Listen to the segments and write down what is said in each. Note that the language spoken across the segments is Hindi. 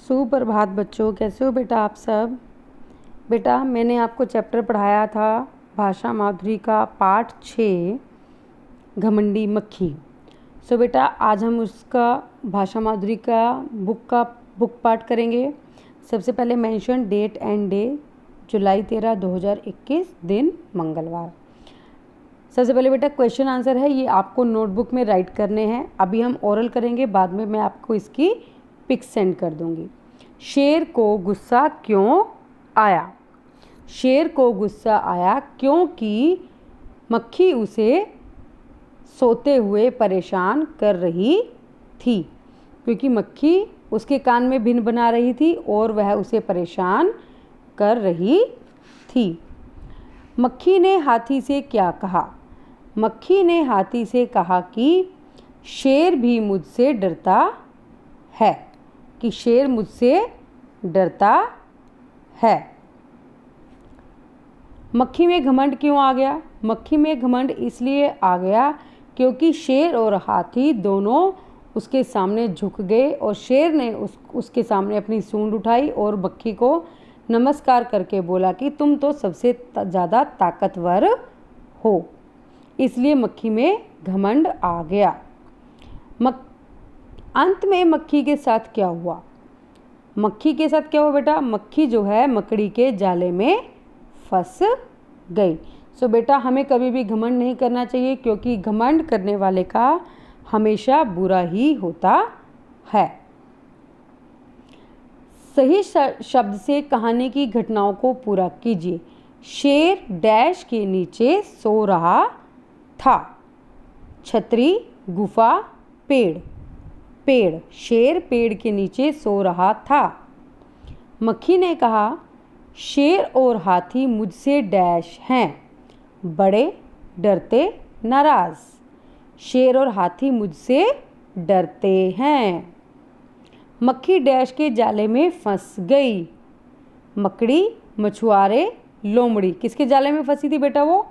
सुप्रभात बच्चों, कैसे हो बेटा आप सब। बेटा मैंने आपको चैप्टर पढ़ाया था भाषा माधुरी का पार्ट 6 घमंडी मक्खी। सो बेटा आज हम उसका भाषा माधुरी का बुक पार्ट करेंगे। सबसे पहले मेंशन डेट एंड डे, जुलाई 13, 2021, दिन मंगलवार। सबसे पहले बेटा क्वेश्चन आंसर है, ये आपको नोटबुक में राइट करने हैं। अभी हम ओरल करेंगे, बाद में मैं आपको इसकी पिक सेंड कर दूंगी। शेर को गुस्सा क्यों आया? शेर को गुस्सा आया क्योंकि मक्खी उसे सोते हुए परेशान कर रही थी। क्योंकि मक्खी उसके कान में भिन बना रही थी और वह उसे परेशान कर रही थी। मक्खी ने हाथी से क्या कहा? मक्खी ने हाथी से कहा कि शेर भी मुझसे डरता है, कि शेर मुझसे डरता है। मक्खी में घमंड क्यों आ गया? मक्खी में घमंड इसलिए आ गया क्योंकि शेर और हाथी दोनों उसके सामने झुक गए और शेर ने उसके सामने अपनी सूंड उठाई और मक्खी को नमस्कार करके बोला कि तुम तो सबसे ज़्यादा ताकतवर हो। इसलिए मक्खी में घमंड आ गया। अंत में मक्खी के साथ क्या हुआ? मक्खी के साथ क्या हुआ बेटा? मक्खी जो है मकड़ी के जाले में फंस गई। सो बेटा हमें कभी भी घमंड नहीं करना चाहिए, क्योंकि घमंड करने वाले का हमेशा बुरा ही होता है। सही शब्द से कहानी की घटनाओं को पूरा कीजिए। शेर डैश के नीचे सो रहा था। छतरी, गुफा, पेड़। पेड़, शेर पेड़ के नीचे सो रहा था। मक्खी ने कहा शेर और हाथी मुझसे डैश हैं, बड़े, डरते, नाराज। शेर और हाथी मुझसे डरते हैं। मक्खी डैश के जाले में फंस गई। मकड़ी, मछुआरे, लोमड़ी किसके जाले में फंसी थी बेटा? वो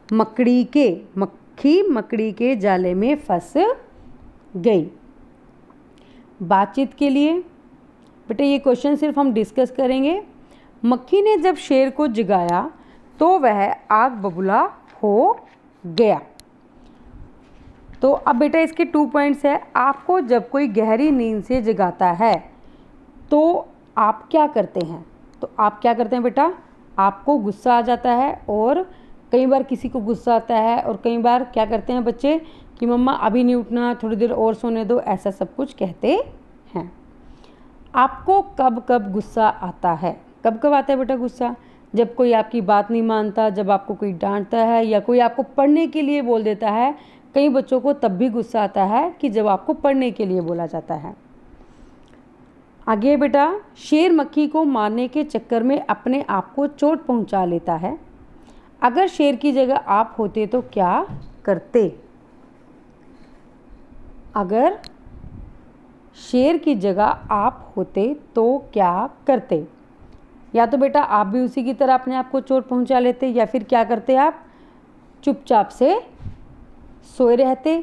मकड़ी के। मक्खी मकड़ी के जाले में फंस गई। बातचीत के लिए बेटा ये क्वेश्चन सिर्फ हम डिस्कस करेंगे। मक्खी ने जब शेर को जगाया तो वह आग बबूला हो गया। तो अब बेटा इसके 2 पॉइंट्स है। आपको जब कोई गहरी नींद से जगाता है तो आप क्या करते हैं? तो आप क्या करते हैं बेटा? आपको गुस्सा आ जाता है, और कई बार किसी को गुस्सा आता है, और कई बार क्या करते हैं बच्चे कि मम्मा अभी नहीं उठना, थोड़ी देर और सोने दो, ऐसा सब कुछ कहते हैं। आपको कब कब गुस्सा आता है? कब कब आता है बेटा गुस्सा? जब कोई आपकी बात नहीं मानता, जब आपको कोई डांटता है, या कोई आपको पढ़ने के लिए बोल देता है। कई बच्चों को तब भी गुस्सा आता है कि जब आपको पढ़ने के लिए बोला जाता है। आगे बेटा, शेर मक्खी को मारने के चक्कर में अपने आप को चोट पहुंचा लेता है। अगर शेर की जगह आप होते तो क्या करते? अगर शेर की जगह आप होते तो क्या करते? या तो बेटा आप भी उसी की तरह अपने आप को चोट पहुंचा लेते, या फिर क्या करते आप? चुपचाप से सोए रहते,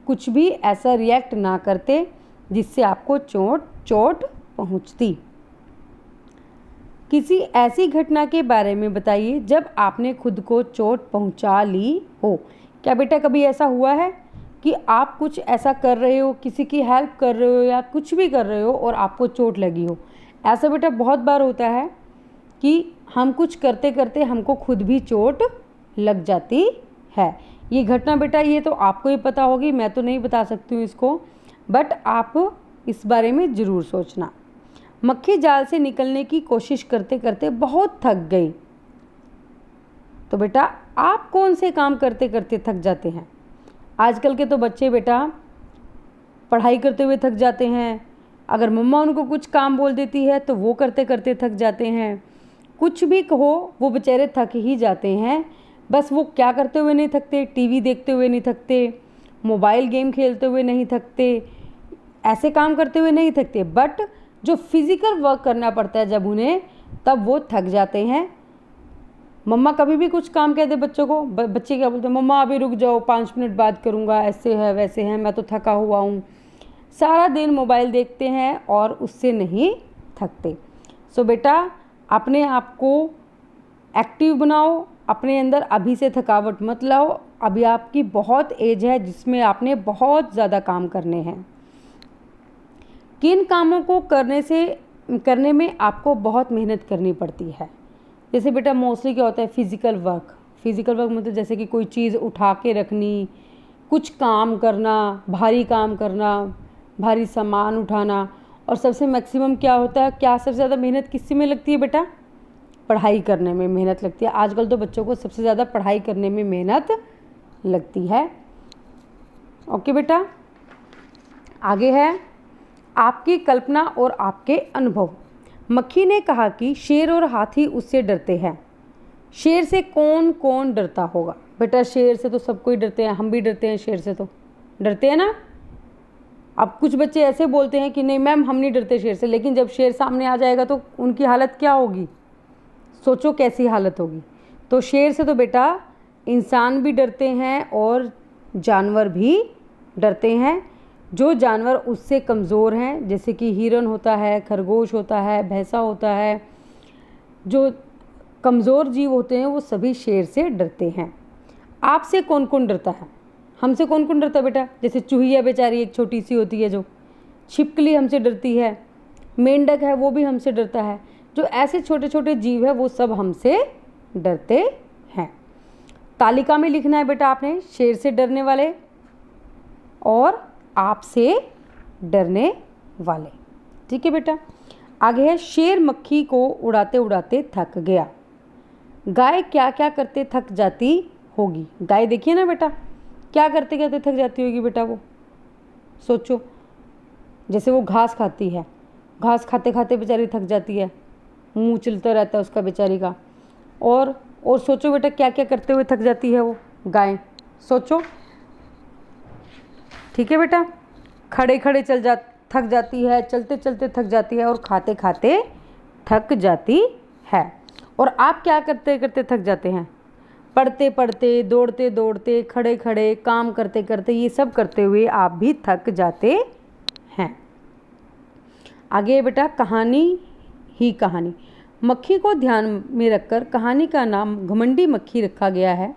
कुछ भी ऐसा रिएक्ट ना करते जिससे आपको चोट पहुंचती। किसी ऐसी घटना के बारे में बताइए जब आपने खुद को चोट पहुंचा ली हो। क्या बेटा कभी ऐसा हुआ है कि आप कुछ ऐसा कर रहे हो, किसी की हेल्प कर रहे हो या कुछ भी कर रहे हो और आपको चोट लगी हो? ऐसा बेटा बहुत बार होता है कि हम कुछ करते करते हमको खुद भी चोट लग जाती है। ये घटना बेटा ये तो आपको ही पता होगी, मैं तो नहीं बता सकती हूँ इसको, बट आप इस बारे में ज़रूर सोचना। मक्खी जाल से निकलने की कोशिश करते करते बहुत थक गई। तो बेटा आप कौन से काम करते करते थक जाते हैं? आजकल के तो बच्चे बेटा पढ़ाई करते हुए थक जाते हैं। अगर मम्मा उनको कुछ काम बोल देती है तो वो करते करते थक जाते हैं। कुछ भी कहो वो बेचारे थक ही जाते हैं। बस वो क्या करते हुए नहीं थकते? टीवी देखते हुए नहीं थकते, मोबाइल गेम खेलते हुए नहीं थकते, ऐसे काम करते हुए नहीं थकते, बट जो फिज़िकल वर्क करना पड़ता है जब उन्हें, तब वो थक जाते हैं। मम्मा कभी भी कुछ काम कह दे बच्चों को, बच्चे क्या बोलते हैं? मम्मा अभी रुक जाओ, 5 मिनट बाद करूँगा, ऐसे है वैसे है, मैं तो थका हुआ हूँ। सारा दिन मोबाइल देखते हैं और उससे नहीं थकते। सो बेटा अपने आप को एक्टिव बनाओ, अपने अंदर अभी से थकावट मत लाओ। अभी आपकी बहुत एज है जिसमें आपने बहुत ज़्यादा काम करने हैं। किन कामों को करने में आपको बहुत मेहनत करनी पड़ती है? जैसे बेटा मोस्टली क्या होता है, फिज़िकल वर्क मतलब जैसे कि कोई चीज़ उठा के रखनी, कुछ काम करना, भारी काम करना, भारी सामान उठाना। और सबसे मैक्सिमम क्या होता है, क्या सबसे ज़्यादा मेहनत किस में लगती है बेटा? पढ़ाई करने में मेहनत लगती है। आजकल तो बच्चों को सबसे ज़्यादा पढ़ाई करने में मेहनत लगती है। ओके बेटा, आगे है आपकी कल्पना और आपके अनुभव। मक्खी ने कहा कि शेर और हाथी उससे डरते हैं। शेर से कौन कौन डरता होगा? बेटा शेर से तो सब कोई डरते हैं, हम भी डरते हैं, शेर से तो डरते हैं ना। अब कुछ बच्चे ऐसे बोलते हैं कि नहीं मैम हम नहीं डरते शेर से, लेकिन जब शेर सामने आ जाएगा तो उनकी हालत क्या होगी? सोचो कैसी हालत होगी। तो शेर से तो बेटा इंसान भी डरते हैं और जानवर भी डरते हैं। जो जानवर उससे कमज़ोर हैं, जैसे कि हिरन होता है, खरगोश होता है, भैंसा होता है, जो कमज़ोर जीव होते हैं वो सभी शेर से डरते हैं। आपसे कौन कौन डरता है? हमसे कौन कौन डरता है बेटा? जैसे चूहिया बेचारी एक छोटी सी होती है, जो छिपकली हमसे डरती है, मेंढक है वो भी हमसे डरता है। जो ऐसे छोटे छोटे जीव है वो सब हमसे डरते हैं। तालिका में लिखना है बेटा आपने शेर से डरने वाले और आपसे डरने वाले। ठीक है बेटा, आगे है शेर मक्खी को उड़ाते उड़ाते थक गया। गाय क्या क्या करते थक जाती होगी? गाय देखिए ना बेटा, क्या करते करते थक जाती होगी बेटा? वो सोचो, जैसे वो घास खाती है, घास खाते खाते बेचारी थक जाती है, मुंह चलता रहता है उसका बेचारी का। और सोचो बेटा क्या क्या करते हुए थक जाती है वो गाय, सोचो। ठीक है बेटा, खड़े खड़े थक जाती है, चलते चलते थक जाती है और खाते खाते थक जाती है। और आप क्या करते करते थक जाते हैं? पढ़ते पढ़ते, दौड़ते दौड़ते, खड़े खड़े, काम करते करते, ये सब करते हुए आप भी थक जाते हैं। आगे बेटा कहानी ही कहानी। मक्खी को ध्यान में रखकर कहानी का नाम घमंडी मक्खी रखा गया है।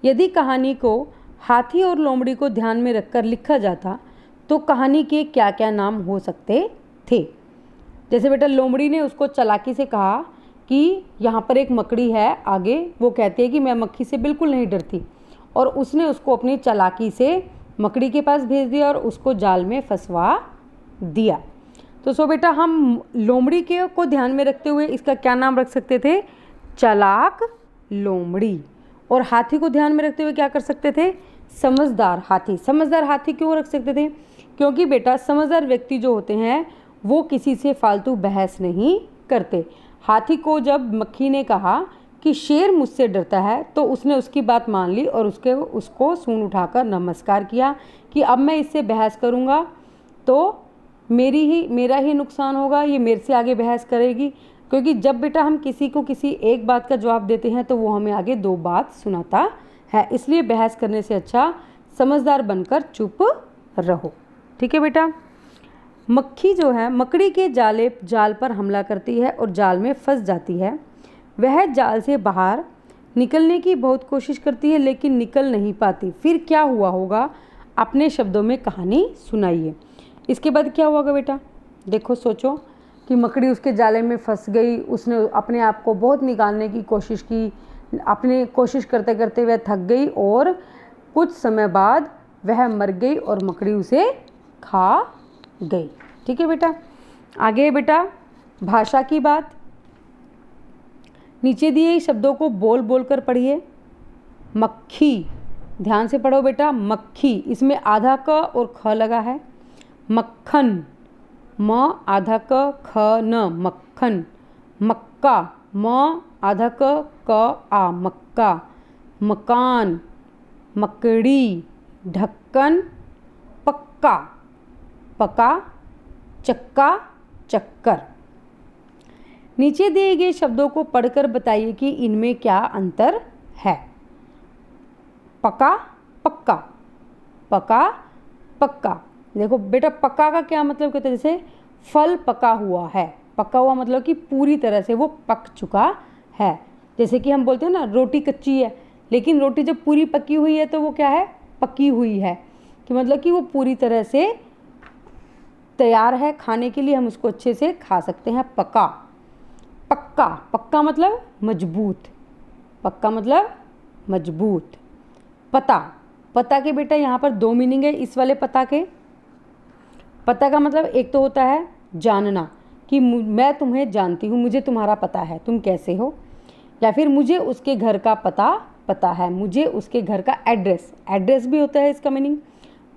यदि कहानी को हाथी और लोमड़ी को ध्यान में रखकर लिखा जाता तो कहानी के क्या क्या नाम हो सकते थे? जैसे बेटा लोमड़ी ने उसको चालाकी से कहा कि यहाँ पर एक मकड़ी है, आगे वो कहती है कि मैं मक्खी से बिल्कुल नहीं डरती, और उसने उसको अपनी चालाकी से मकड़ी के पास भेज दिया और उसको जाल में फंसवा दिया। तो सो बेटा हम लोमड़ी के को ध्यान में रखते हुए इसका क्या नाम रख सकते थे? चालाक लोमड़ी। और हाथी को ध्यान में रखते हुए क्या कर सकते थे? समझदार हाथी। समझदार हाथी क्यों रख सकते थे? क्योंकि बेटा समझदार व्यक्ति जो होते हैं वो किसी से फालतू बहस नहीं करते। हाथी को जब मक्खी ने कहा कि शेर मुझसे डरता है तो उसने उसकी बात मान ली और उसको सूंड उठाकर नमस्कार किया कि अब मैं इससे बहस करूँगा तो मेरा ही नुकसान होगा, ये मेरे से आगे बहस करेगी। क्योंकि जब बेटा हम किसी को किसी एक बात का जवाब देते हैं तो वो हमें आगे दो बात सुनाता है, इसलिए बहस करने से अच्छा समझदार बनकर चुप रहो। ठीक है बेटा, मक्खी जो है मकड़ी के जाल पर हमला करती है और जाल में फंस जाती है। वह जाल से बाहर निकलने की बहुत कोशिश करती है लेकिन निकल नहीं पाती। फिर क्या हुआ होगा? अपने शब्दों में कहानी सुनाइए। इसके बाद क्या हुआ बेटा? देखो सोचो कि मकड़ी उसके जाले में फंस गई, उसने अपने आप को बहुत निकालने की कोशिश की, अपने कोशिश करते करते वह थक गई और कुछ समय बाद वह मर गई और मकड़ी उसे खा गई। ठीक है बेटा, आगे बेटा भाषा की बात। नीचे दिए शब्दों को बोल बोल कर पढ़िए। मक्खी, ध्यान से पढ़ो बेटा, मक्खी, इसमें आधा क और ख लगा है। मक्खन, म आधा क ख न, मक्खन। मक्का, म आधा क आ, मक्का। मकान, मकड़ी। ढक्कन, पक्का। पका, चक्का, चक्कर। नीचे दिए गए शब्दों को पढ़कर बताइए कि इनमें क्या अंतर है। पका, पक्का। पका, पक्का। देखो बेटा, पका का क्या मतलब कहते हैं, जैसे फल पका हुआ है, पका हुआ मतलब कि पूरी तरह से वो पक चुका है। जैसे कि हम बोलते हैं ना रोटी कच्ची है, लेकिन रोटी जब पूरी पकी हुई है तो वो क्या है, पकी हुई है, कि मतलब कि वो पूरी तरह से तैयार है खाने के लिए, हम उसको अच्छे से खा सकते हैं। पका, पक्का, पक्का मतलब मजबूत, पक्का मतलब मजबूत। पता, पता के बेटा यहाँ पर दो मीनिंग है इस वाले पता के। पता का मतलब एक तो होता है जानना, कि मैं तुम्हें जानती हूँ, मुझे तुम्हारा पता है, तुम कैसे हो, या फिर मुझे उसके घर का पता पता है, मुझे उसके घर का एड्रेस, एड्रेस भी होता है इसका मीनिंग।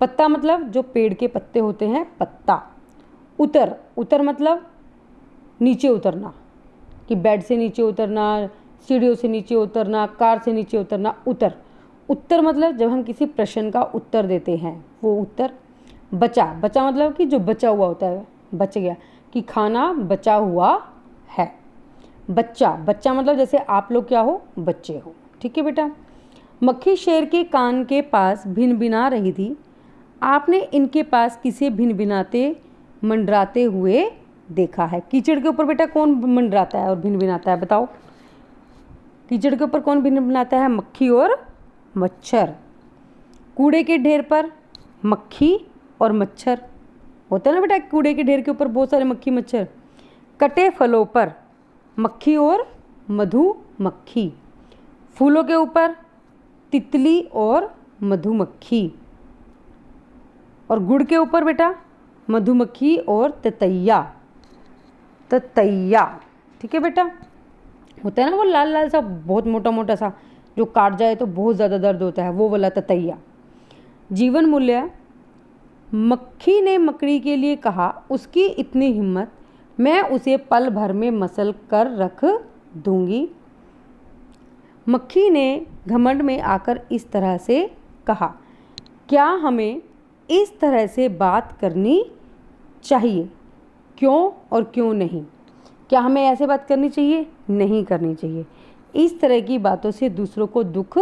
पत्ता मतलब जो पेड़ के पत्ते होते हैं, पत्ता। उतर, उतर मतलब नीचे उतरना, कि बेड से नीचे उतरना, सीढ़ियों से नीचे उतरना, कार से नीचे उतरना, उतर। उत्तर मतलब जब हम किसी प्रश्न का उत्तर देते हैं, वो उत्तर। बचा, बचा मतलब कि जो बचा हुआ होता है, बच गया, कि खाना बचा हुआ है। बच्चा, बच्चा मतलब जैसे आप लोग क्या हो, बच्चे हो, ठीक है बेटा। मक्खी शेर के कान के पास भिनभिना रही थी। आपने इनके पास किसे भिनभिनाते मंडराते हुए देखा है? कीचड़ के ऊपर बेटा कौन मंडराता है और भिनभिनाता है, बताओ? कीचड़ के ऊपर कौन भिनभिनाता है? मक्खी और मच्छर। कूड़े के ढेर पर मक्खी और मच्छर होता है ना बेटा, कूड़े के ढेर के ऊपर बहुत सारे मक्खी मच्छर। कटे फलों पर मक्खी और मधुमक्खी। फूलों के ऊपर तितली और मधुमक्खी। और गुड़ के ऊपर बेटा मधुमक्खी और ततैया, ततैया, ठीक है बेटा। होता है ना वो लाल लाल सा, बहुत मोटा मोटा सा, जो काट जाए तो बहुत ज़्यादा दर्द होता है, वो वाला ततैया। जीवन मूल्य, मक्खी ने मकड़ी के लिए कहा, उसकी इतनी हिम्मत, मैं उसे पल भर में मसल कर रख दूंगी। मक्खी ने घमंड में आकर इस तरह से कहा, क्या हमें इस तरह से बात करनी चाहिए? क्यों और क्यों नहीं? क्या हमें ऐसे बात करनी चाहिए? नहीं करनी चाहिए। इस तरह की बातों से दूसरों को दुख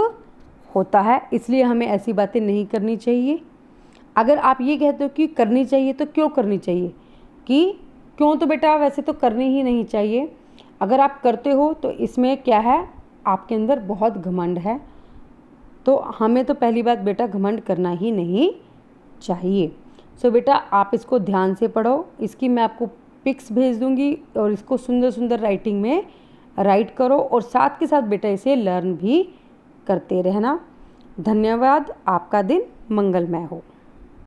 होता है, इसलिए हमें ऐसी बातें नहीं करनी चाहिए। अगर आप ये कहते हो कि करनी चाहिए तो क्यों करनी चाहिए? कि क्यों, तो बेटा वैसे तो करनी ही नहीं चाहिए। अगर आप करते हो तो इसमें क्या है, आपके अंदर बहुत घमंड है, तो हमें तो पहली बात बेटा घमंड करना ही नहीं चाहिए। सो बेटा आप इसको ध्यान से पढ़ो, इसकी मैं आपको पिक्स भेज दूंगी और इसको सुंदर सुंदर राइटिंग में राइट करो, और साथ के साथ बेटा इसे लर्न भी करते रहना। धन्यवाद, आपका दिन मंगलमय हो।